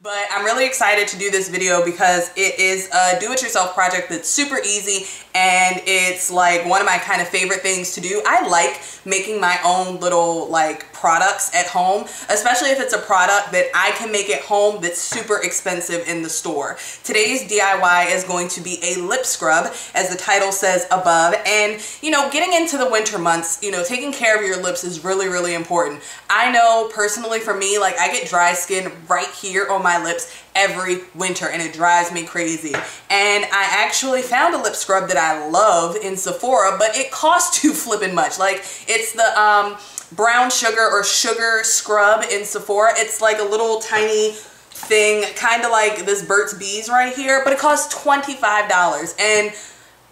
But I'm really excited to do this video because it is a do-it-yourself project that's super easy and it's like one of my kind of favorite things to do. I like making my own little like products at home, especially if it's a product that I can make at home that's super expensive in the store. Today's DIY is going to be a lip scrub, as the title says above. And you know, getting into the winter months, you know, taking care of your lips is really, really important. I know personally for me, like I get dry skin right here on my lips every winter and it drives me crazy. And I actually found a lip scrub that I love in Sephora, but it costs too flippin' much. Like it's the brown sugar or sugar scrub in Sephora. It's like a little tiny thing, kind of like this Burt's Bees right here, but it costs $25 and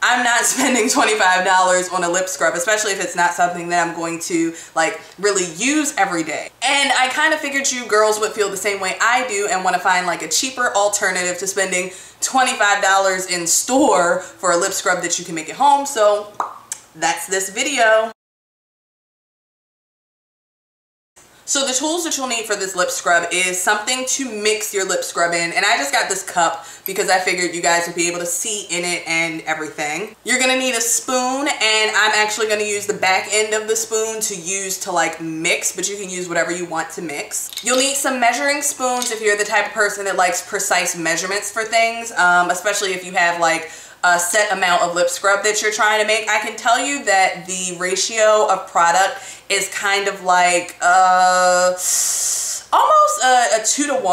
I'm not spending $25 on a lip scrub, especially if it's not something that I'm going to like really use every day. And I kind of figured you girls would feel the same way I do and want to find like a cheaper alternative to spending $25 in store for a lip scrub that you can make at home. So that's this video. So the tools that you'll need for this lip scrub is something to mix your lip scrub in, and I just got this cup because I figured you guys would be able to see in it and everything. You're gonna need a spoon, and I'm actually gonna use the back end of the spoon to use to like mix, but you can use whatever you want to mix. You'll need some measuring spoons if you're the type of person that likes precise measurements for things, especially if you have like a set amount of lip scrub that you're trying to make. I can tell you that the ratio of product is kind of like almost a 2-to-1,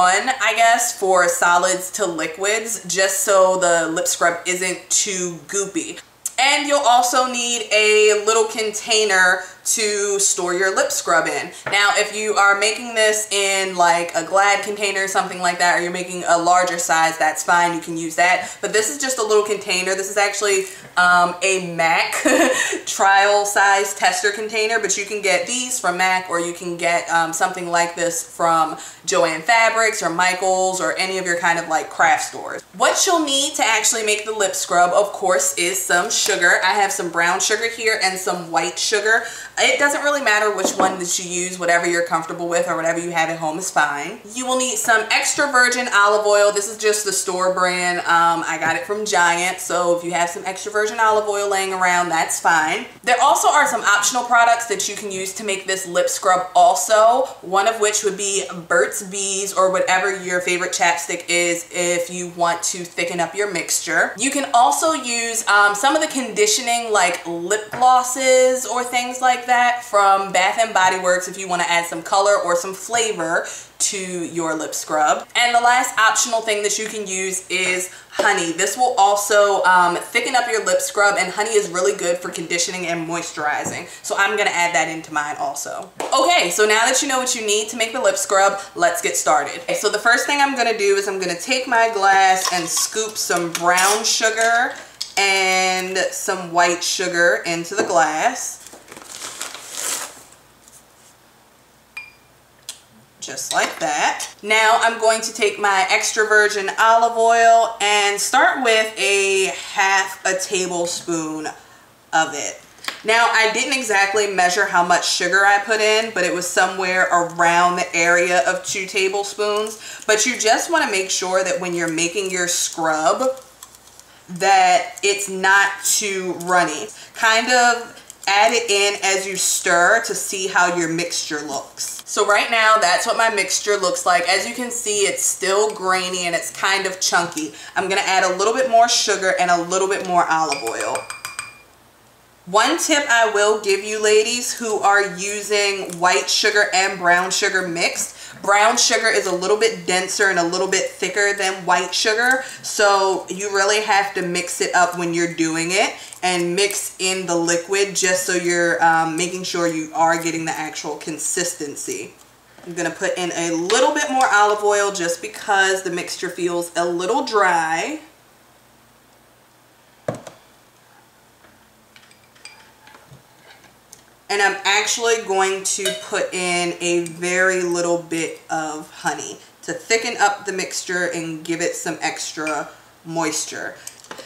I guess, for solids to liquids, just so the lip scrub isn't too goopy. And you'll also need a little container to store your lip scrub in. Now, if you are making this in like a Glad container or something like that, or you're making a larger size, that's fine, you can use that. But this is just a little container. This is actually a MAC trial size tester container, but you can get these from MAC, or you can get something like this from Joann Fabrics or Michaels or any of your kind of like craft stores. What you'll need to actually make the lip scrub, of course, is some sugar. I have some brown sugar here and some white sugar. It doesn't really matter which one that you use, whatever you're comfortable with or whatever you have at home is fine. You will need some extra virgin olive oil. This is just the store brand. I got it from Giant, so if you have some extra virgin olive oil laying around, that's fine. There also are some optional products that you can use to make this lip scrub also, one of which would be Burt's Bees or whatever your favorite chapstick is if you want to thicken up your mixture. You can also use some of the conditioning like lip glosses or things like that from Bath & Body Works if you want to add some color or some flavor to your lip scrub. And the last optional thing that you can use is honey. This will also thicken up your lip scrub, and honey is really good for conditioning and moisturizing. So I'm gonna add that into mine also. Okay, so now that you know what you need to make the lip scrub, let's get started. Okay, so the first thing I'm gonna do is I'm gonna take my glass and scoop some brown sugar and some white sugar into the glass. Just like that. Now I'm going to take my extra virgin olive oil and start with a half a tablespoon of it. Now I didn't exactly measure how much sugar I put in, but it was somewhere around the area of 2 tablespoons. But you just want to make sure that when you're making your scrub that it's not too runny. Kind of add it in as you stir to see how your mixture looks. So right now, that's what my mixture looks like. As you can see, it's still grainy and it's kind of chunky. I'm gonna add a little bit more sugar and a little bit more olive oil. One tip I will give you ladies who are using white sugar and brown sugar mixed, brown sugar is a little bit denser and a little bit thicker than white sugar, so you really have to mix it up when you're doing it and mix in the liquid just so you're making sure you are getting the actual consistency. I'm gonna put in a little bit more olive oil just because the mixture feels a little dry. And I'm actually going to put in a very little bit of honey to thicken up the mixture and give it some extra moisture.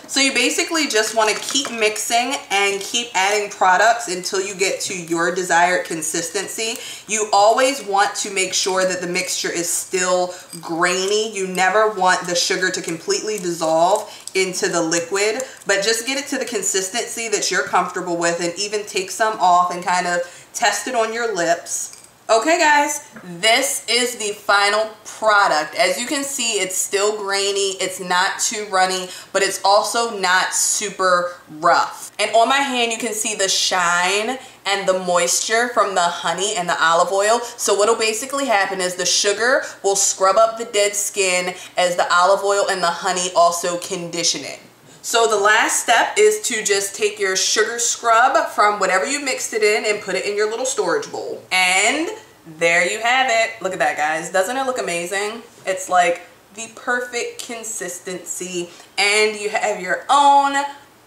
So you basically just want to keep mixing and keep adding products until you get to your desired consistency. You always want to make sure that the mixture is still grainy. You never want the sugar to completely dissolve into the liquid, but just get it to the consistency that you're comfortable with, and even take some off and kind of test it on your lips. Okay guys, this is the final product. As you can see, it's still grainy, it's not too runny, but it's also not super rough. And on my hand, you can see the shine and the moisture from the honey and the olive oil. So what'll basically happen is the sugar will scrub up the dead skin as the olive oil and the honey also condition it. So the last step is to just take your sugar scrub from whatever you mixed it in and put it in your little storage bowl. And there you have it. Look at that, guys. Doesn't it look amazing? It's like the perfect consistency, and you have your own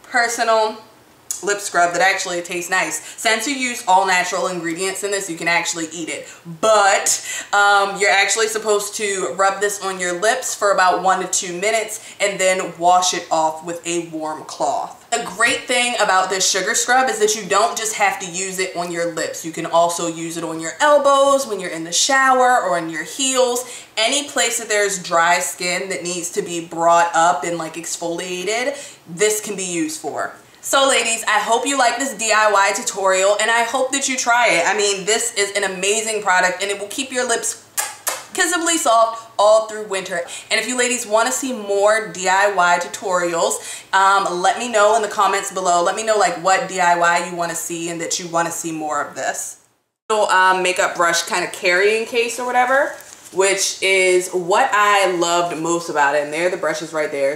personal lip scrub that actually tastes nice. Since you use all natural ingredients in this, you can actually eat it. But you're actually supposed to rub this on your lips for about 1 to 2 minutes and then wash it off with a warm cloth. The great thing about this sugar scrub is that you don't just have to use it on your lips. You can also use it on your elbows, when you're in the shower, or on your heels. Any place that there's dry skin that needs to be brought up and like exfoliated, this can be used for. So ladies, I hope you like this DIY tutorial, and I hope that you try it. I mean, this is an amazing product, and it will keep your lips kissably soft all through winter. And if you ladies want to see more DIY tutorials, let me know in the comments below. Let me know like what DIY you want to see and that you want to see more of this. Little makeup brush kind of carrying case or whatever, which is what I loved most about it. And there, the brush is right there.